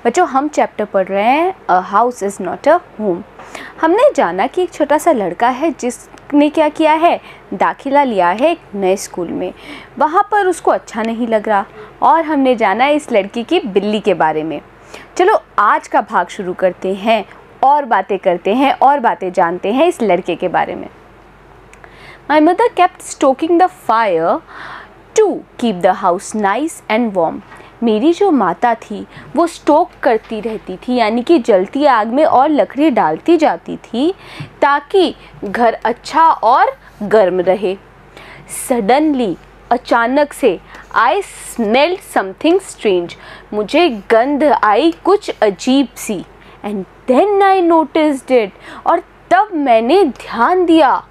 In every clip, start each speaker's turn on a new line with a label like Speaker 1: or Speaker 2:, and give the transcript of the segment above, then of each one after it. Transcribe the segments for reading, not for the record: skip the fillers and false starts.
Speaker 1: बच्चों हम चैप्टर पढ़ रहे हैं a house is not a home. हमने जाना कि एक छोटा सा लड़का है जिसने क्या किया है, दाखिला लिया है एक नए स्कूल में। वहाँ पर उसको अच्छा नहीं लग रहा और हमने जाना इस लड़की की बिल्ली के बारे में। चलो आज का भाग शुरू करते हैं और बातें करते हैं और बातें जानते हैं इस लड़के के बारे में। My mother kept stoking the fire to keep the house nice and warm. मेरी जो माता थी वो स्टोक करती रहती थी, यानी कि जलती आग में और लकड़ी डालती जाती थी ताकि घर अच्छा और गर्म रहे। सडनली, अचानक से, आई स्मेल्ड समथिंग स्ट्रेंज, मुझे गंध आई कुछ अजीब सी। And then I noticed it, और तब मैंने ध्यान दिया।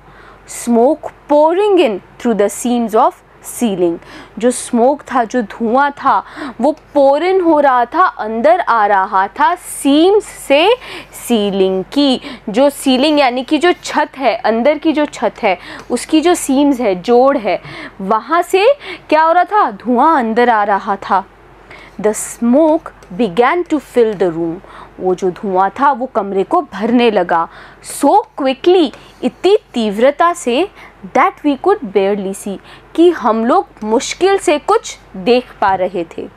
Speaker 1: Smoke pouring in through the seams of ceiling, जो स्मोक था, जो धुआं था, वो पोर इन हो रहा था, अंदर आ रहा था सीम्स से सीलिंग की। जो सीलिंग यानी कि जो छत है, अंदर की जो छत है उसकी जो सीम्स है, जोड़ है, वहाँ से क्या हो रहा था, धुआं अंदर आ रहा था। The smoke began to fill the room, वो जो धुआं था वो कमरे को भरने लगा। सो क्विकली, इतनी तीव्रता से, दैट वी कुड बेयरली सी, कि हम लोग मुश्किल से कुछ देख पा रहे थे।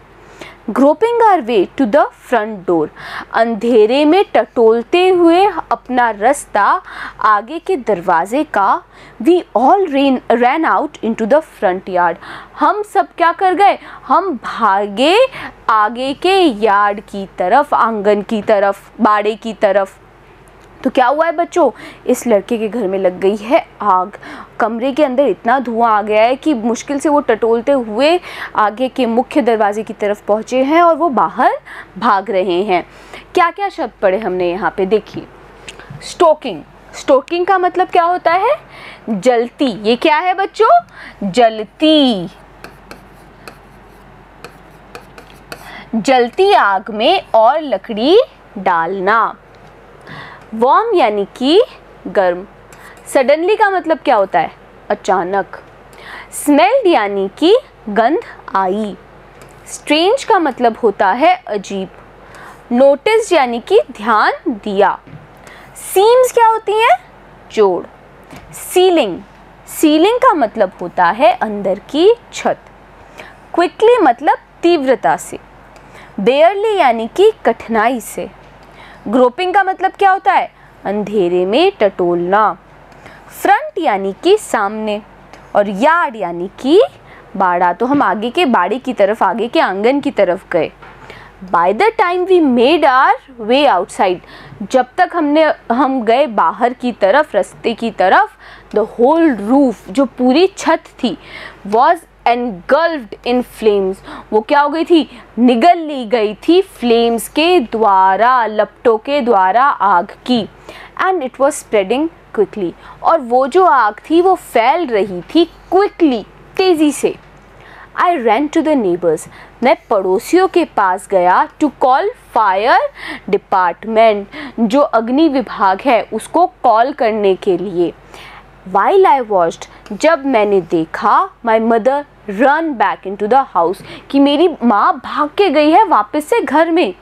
Speaker 1: Groping our way to the front door, अंधेरे में टटोलते हुए अपना रास्ता आगे के दरवाजे का। We all ran out into the front yard, हम सब क्या कर गए, हम भागे आगे के यार्ड की तरफ, आंगन की तरफ, बाड़े की तरफ। तो क्या हुआ है बच्चों, इस लड़के के घर में लग गई है आग। कमरे के अंदर इतना धुआं आ गया है कि मुश्किल से वो टटोलते हुए आगे के मुख्य दरवाजे की तरफ पहुँचे हैं और वो बाहर भाग रहे हैं। क्या क्या शब्द पढ़े हमने यहाँ पे, देखिए। स्टोकिंग, स्टोकिंग का मतलब क्या होता है, जलती। ये क्या है बच्चों, जलती। जलती आग में और लकड़ी डालना। वार्म यानी कि गर्म। सडनली का मतलब क्या होता है, अचानक। स्मेल्ड यानी कि गंध आई। स्ट्रेंज का मतलब होता है अजीब। नोटिस यानी कि ध्यान दिया। सीम्स क्या होती हैं, जोड़। सीलिंग, सीलिंग का मतलब होता है अंदर की छत। क्विकली मतलब तीव्रता से। बेयरली यानी कि कठिनाई से। ग्रोपिंग का मतलब क्या होता है, अंधेरे में टटोलना। फ्रंट यानी कि सामने, और यार्ड यानी कि बाड़ा, तो हम आगे के बाड़े की तरफ, आगे के आंगन की तरफ गए। By the time we made our way outside, जब तक हम गए बाहर की तरफ, रास्ते की तरफ, द होल रूफ, जो पूरी छत थी, वॉज engulfed in flames, वो क्या हो गई थी, निगल ली गई थी फ्लेम्स के द्वारा, लपटों के द्वारा आग की। And it was spreading quickly, और वो जो आग थी वो फैल रही थी क्विकली, तेज़ी से। आई रैन टू द नेबर्स, मैं पड़ोसियों के पास गया, टू कॉल फायर डिपार्टमेंट, जो अग्नि विभाग है उसको कॉल करने के लिए। While I watched, जब मैंने देखा, my mother run back into the house, कि मेरी माँ भाग के गई है वापस से घर में।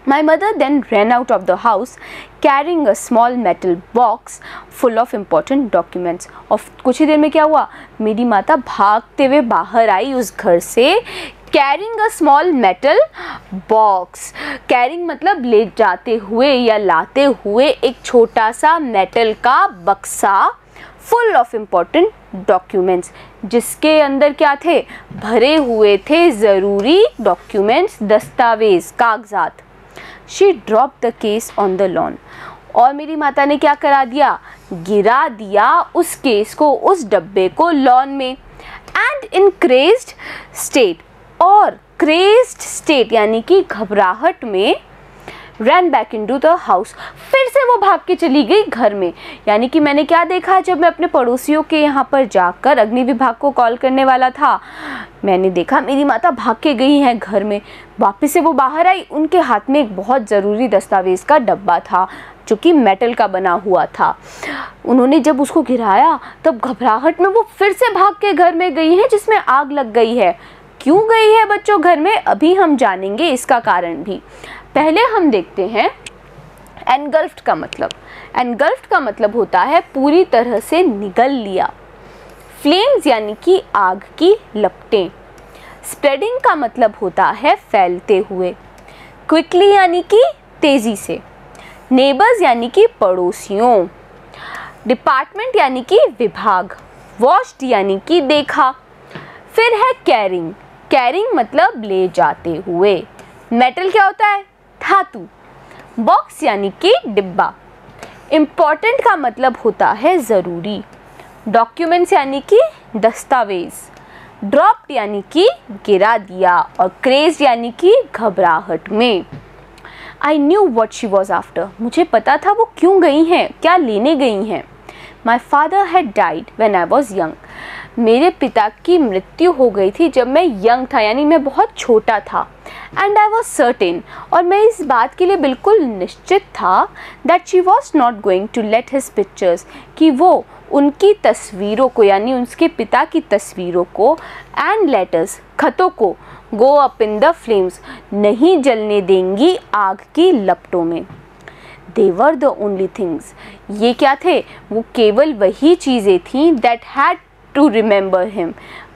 Speaker 1: My mother then ran out of the house carrying a small metal box full of important documents. और कुछ ही देर में क्या हुआ, मेरी माता भागते हुए बाहर आई उस घर से, carrying a small metal box. Carrying मतलब ले जाते हुए या लाते हुए एक छोटा सा मेटल का बक्सा, फुल ऑफ इम्पोर्टेंट डॉक्यूमेंट्स, जिसके अंदर क्या थे, भरे हुए थे ज़रूरी डॉक्यूमेंट्स, दस्तावेज, कागजात। She drop the case on the lawn, और मेरी माता ने क्या करा दिया, गिरा दिया उस केस को, उस डब्बे को लॉन में। एंड इन क्रेज्ड स्टेट, और क्रेज्ड स्टेट यानी कि घबराहट में, रैन बैक इनटू द हाउस, फिर से वो भाग के चली गई घर में। यानी कि मैंने क्या देखा, जब मैं अपने पड़ोसियों के यहाँ पर जाकर अग्नि विभाग को कॉल करने वाला था, मैंने देखा मेरी माता भाग के गई हैं घर में। वापस से वो बाहर आई, उनके हाथ में एक बहुत ज़रूरी दस्तावेज़ का डब्बा था जो कि मेटल का बना हुआ था। उन्होंने जब उसको गिराया तब घबराहट में वो फिर से भाग के घर में गई हैं जिसमें आग लग गई है। क्यों गई है बच्चों घर में, अभी हम जानेंगे इसका कारण भी। पहले हम देखते हैं एनगल्फ्ड का मतलब। एनगल्फ्ड का मतलब होता है पूरी तरह से निगल लिया। फ्लेम्स यानी कि आग की लपटें। स्प्रेडिंग का मतलब होता है फैलते हुए। क्विकली यानी कि तेज़ी से। नेबर्स यानी कि पड़ोसियों। डिपार्टमेंट यानी कि विभाग। वॉच्ड यानी कि देखा। फिर है कैरिंग। कैरिंग मतलब ले जाते हुए। मेटल क्या होता है, धातु। बॉक्स यानी कि डिब्बा। इम्पॉर्टेंट का मतलब होता है ज़रूरी। डॉक्यूमेंट्स यानी कि दस्तावेज। ड्रॉप्ड यानी कि गिरा दिया, और क्रेज यानी कि घबराहट में। I knew what she was after. मुझे पता था वो क्यों गई हैं, क्या लेने गई हैं। My father had died when I was young. मेरे पिता की मृत्यु हो गई थी जब मैं यंग था, यानी मैं बहुत छोटा था। एंड आई वॉज सर्टेन, और मैं इस बात के लिए बिल्कुल निश्चित था, that she was not going to let his pictures, कि वो उनकी तस्वीरों को, यानी उसके पिता की तस्वीरों को, एंड लेटर्स खतों को, go up in the flames नहीं जलने देंगी आग की लपटों में। They were the only things, ये क्या थे, वो केवल वही चीज़ें थीं that had to remember him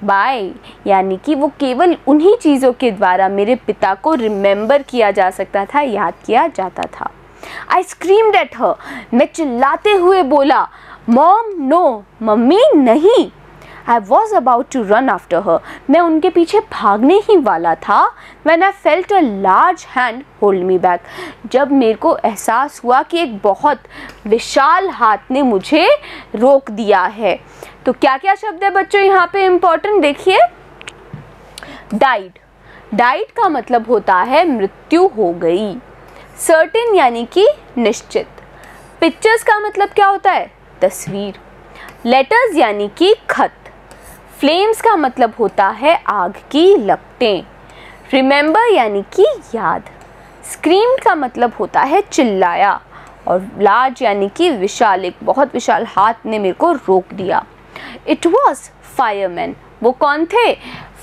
Speaker 1: by, यानी कि वो केवल उन्हीं चीज़ों के द्वारा मेरे पिता को रिमेंबर किया जा सकता था, याद किया जाता था। I screamed at her, मैं चिल्लाते हुए बोला, Mom, no, मम्मी नहीं। I was about to run after her, मैं उनके पीछे भागने ही वाला था। When I felt a large hand hold me back, जब मेरे को एहसास हुआ कि एक बहुत विशाल हाथ ने मुझे रोक दिया है। तो क्या क्या शब्द है बच्चों यहाँ पे इम्पोर्टेंट, देखिए। डाइड। डाइड का मतलब होता है मृत्यु हो गई। सर्टेन यानी कि निश्चित। पिक्चर्स का मतलब क्या होता है, तस्वीर। लेटर्स यानी कि खत। फ्लेम्स का मतलब होता है आग की लपटें। रिमेंबर यानी कि याद। स्क्रीम्ड का मतलब होता है चिल्लाया, और लार्ज यानी कि विशाल, एक बहुत विशाल हाथ ने मेरे को रोक दिया। इट वॉज फायरमैन, वो कौन थे,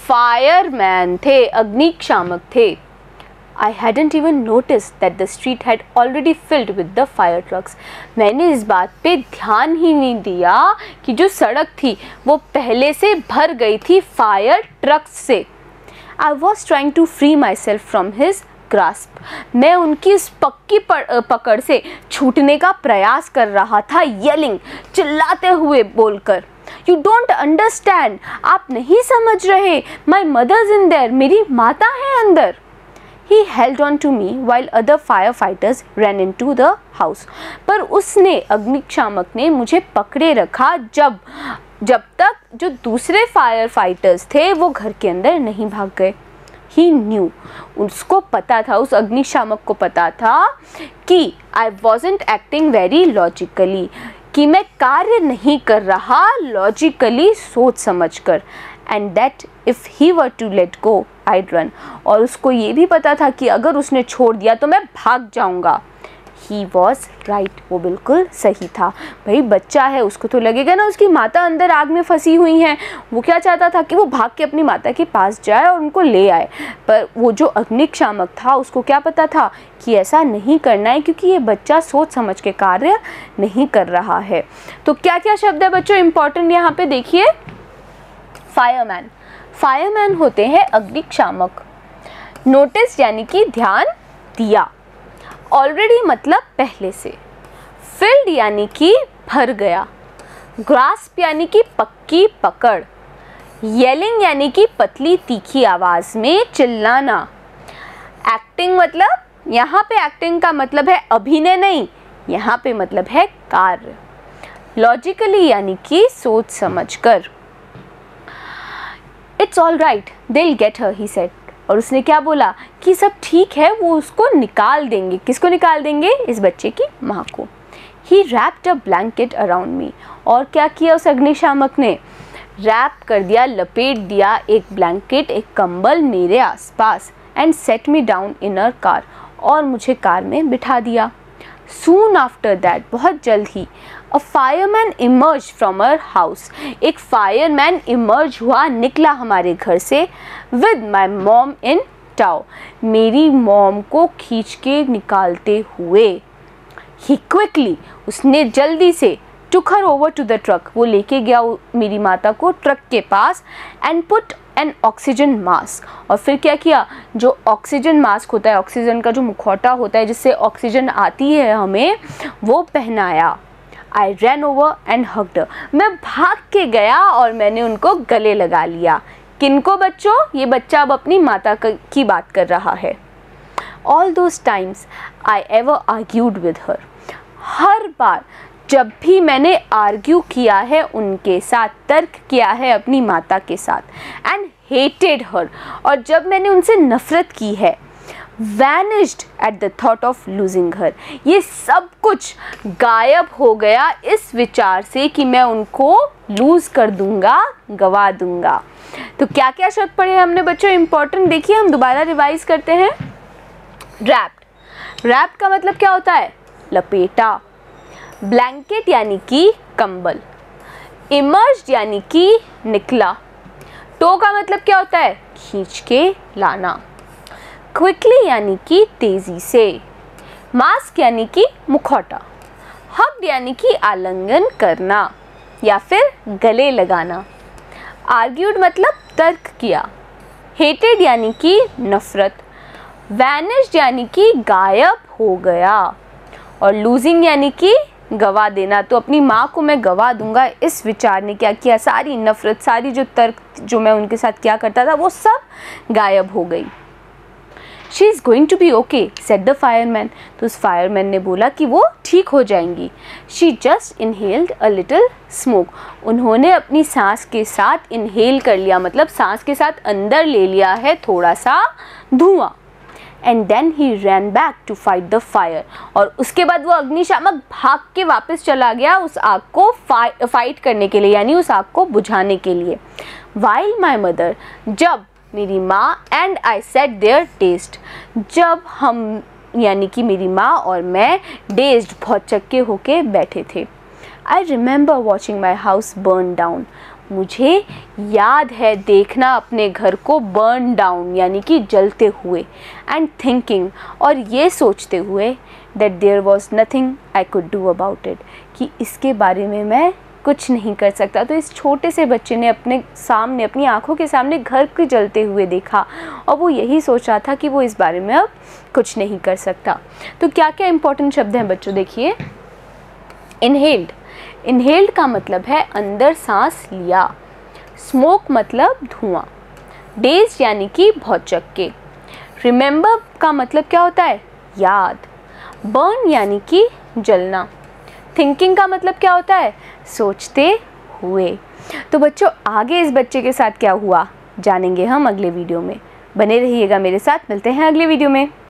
Speaker 1: फायरमैन थे, अग्निशामक थे। I hadn't even noticed that the street had already filled with the fire trucks. मैंने इस बात पे ध्यान ही नहीं दिया कि जो सड़क थी वो पहले से भर गई थी फायर ट्रक्स से। I was trying to free myself from his grasp. मैं उनकी इस पक्की पकड़ से छूटने का प्रयास कर रहा था, yelling, चिल्लाते हुए बोलकर। You don't understand, आप नहीं समझ रहे। My mother's in there, मेरी माता है अंदर। He held on to me while other firefighters ran into the house. पर उसने, अग्निशामक ने मुझे पकड़े रखा जब तक जो दूसरे फायर फाइटर्स थे वो घर के अंदर नहीं भाग गए। He knew, उसको पता था, उस अग्निशामक को पता था कि I wasn't acting very logically, कि मैं कार्य नहीं कर रहा लॉजिकली, सोच समझकर। And that if he were to let go, I'd run. और उसको ये भी पता था कि अगर उसने छोड़ दिया तो मैं भाग जाऊंगा। He was right, वो बिल्कुल सही था। भाई बच्चा है, उसको तो लगेगा ना उसकी माता अंदर आग में फंसी हुई हैं। वो क्या चाहता था कि वो भाग के अपनी माता के पास जाए और उनको ले आए, पर वो जो अग्निशामक था उसको क्या पता था कि ऐसा नहीं करना है, क्योंकि ये बच्चा सोच समझ के कार्य नहीं कर रहा है। तो क्या क्या शब्द है बच्चों इम्पॉर्टेंट यहाँ पे देखिए। फायरमैन, फायरमैन होते हैं अग्निशामक। नोटिस यानी कि ध्यान दिया। ऑलरेडी मतलब पहले से। फिल्ड यानी कि भर गया। ग्रास्प यानी कि पक्की पकड़। येलिंग यानी कि पतली तीखी आवाज में चिल्लाना। एक्टिंग मतलब, यहाँ पे एक्टिंग का मतलब है अभिनय नहीं, यहाँ पे मतलब है कार्य। लॉजिकली यानी कि सोच समझकर। It's all right, they'll get her, he said. और उसने क्या बोला कि सब ठीक है, वो उसको निकाल देंगे। किसको निकाल देंगे, इस बच्चे की माँ को। He wrapped a blanket around me. और क्या किया उस अग्निशामक ने, रैप कर दिया, लपेट दिया एक ब्लैंकेट, एक कंबल मेरे आसपास। And set me down in a car, और मुझे कार में बिठा दिया। Soon after that, बहुत जल्द ही, a fireman emerge from our house, एक फायरमैन इमर्ज हुआ, निकला हमारे घर से, with my mom in tow, मेरी मॉम को खींच के निकालते हुए। ही क्विकली, उसने जल्दी से, took her over to the truck, वो लेके गया मेरी माता को ट्रक के पास, and put an oxygen mask, और फिर क्या किया, जो ऑक्सीजन मास्क होता है, ऑक्सीजन का जो मुखौटा होता है जिससे ऑक्सीजन आती है हमें, वो पहनाया। आई रैन ओवर एंड हग्ड, मैं भाग के गया और मैंने उनको गले लगा लिया। किनको बच्चों, ये बच्चा अब अपनी माता की बात कर रहा है। All those times I ever argued with her, हर बार जब भी मैंने आर्ग्यू किया है उनके साथ, तर्क किया है अपनी माता के साथ, एंड हेटेड हर, और जब मैंने उनसे नफरत की है, vanished at the thought of losing her, ये सब कुछ गायब हो गया इस विचार से कि मैं उनको लूज़ कर दूंगा, गवा दूंगा। तो क्या क्या शब्द पढ़े हमने बच्चों इंपॉर्टेंट, देखिए हम दोबारा रिवाइज करते हैं। रैप्ड, रैप्ड का मतलब क्या होता है, लपेटा। ब्लैंकेट यानी कि कंबल। इमर्ज्ड यानी कि निकला। टो का मतलब क्या होता है, खींच के लाना। क्विकली यानी कि तेजी से। मास्क यानी कि मुखौटा। हग्ड यानी कि आलिंगन करना या फिर गले लगाना। आर्ग्यूड मतलब तर्क किया। हेटेड यानी कि नफरत। वैनिश्ड यानी कि गायब हो गया। और लूजिंग यानी कि गवा देना। तो अपनी माँ को मैं गवा दूंगा, इस विचार ने क्या किया, सारी नफरत, सारी जो तर्क जो मैं उनके साथ किया करता था वो सब गायब हो गई। She is going to be okay said the fireman, तो उस फायरमैन ने बोला कि वो ठीक हो जाएंगी। She just inhaled a little smoke, उन्होंने अपनी सांस के साथ इनहेल कर लिया, मतलब सांस के साथ अंदर ले लिया है थोड़ा सा धुआं। And then he ran back to fight the fire, और उसके बाद वो अग्निशामक भाग के वापस चला गया उस आग को फाइट करने के लिए, यानी उस आग को बुझाने के लिए। वाइल माई मदर, जब मेरी माँ, and I sat their test, जब हम यानी कि मेरी माँ और मैं डेज्ड, बहुत चक्के होके बैठे थे। I remember watching my house burn down, मुझे याद है देखना अपने घर को बर्न डाउन यानी कि जलते हुए, एंड थिंकिंग, और ये सोचते हुए, that there was nothing I could do about it, कि इसके बारे में मैं कुछ नहीं कर सकता। तो इस छोटे से बच्चे ने अपने सामने, अपनी आंखों के सामने घर को जलते हुए देखा और वो यही सोच रहा था कि वो इस बारे में अब कुछ नहीं कर सकता। तो क्या क्या इंपॉर्टेंट शब्द हैं बच्चों, देखिए। इनहेल्ड, इनहेल्ड का मतलब है अंदर सांस लिया। स्मोक मतलब धुआं। डेज यानी कि बहुत चक्के। रिमेंबर का मतलब क्या होता है, याद। बर्न यानी कि जलना। थिंकिंग का मतलब क्या होता है, सोचते हुए। तो बच्चों आगे इस बच्चे के साथ क्या हुआ जानेंगे हम अगले वीडियो में। बने रहिएगा मेरे साथ, मिलते हैं अगले वीडियो में।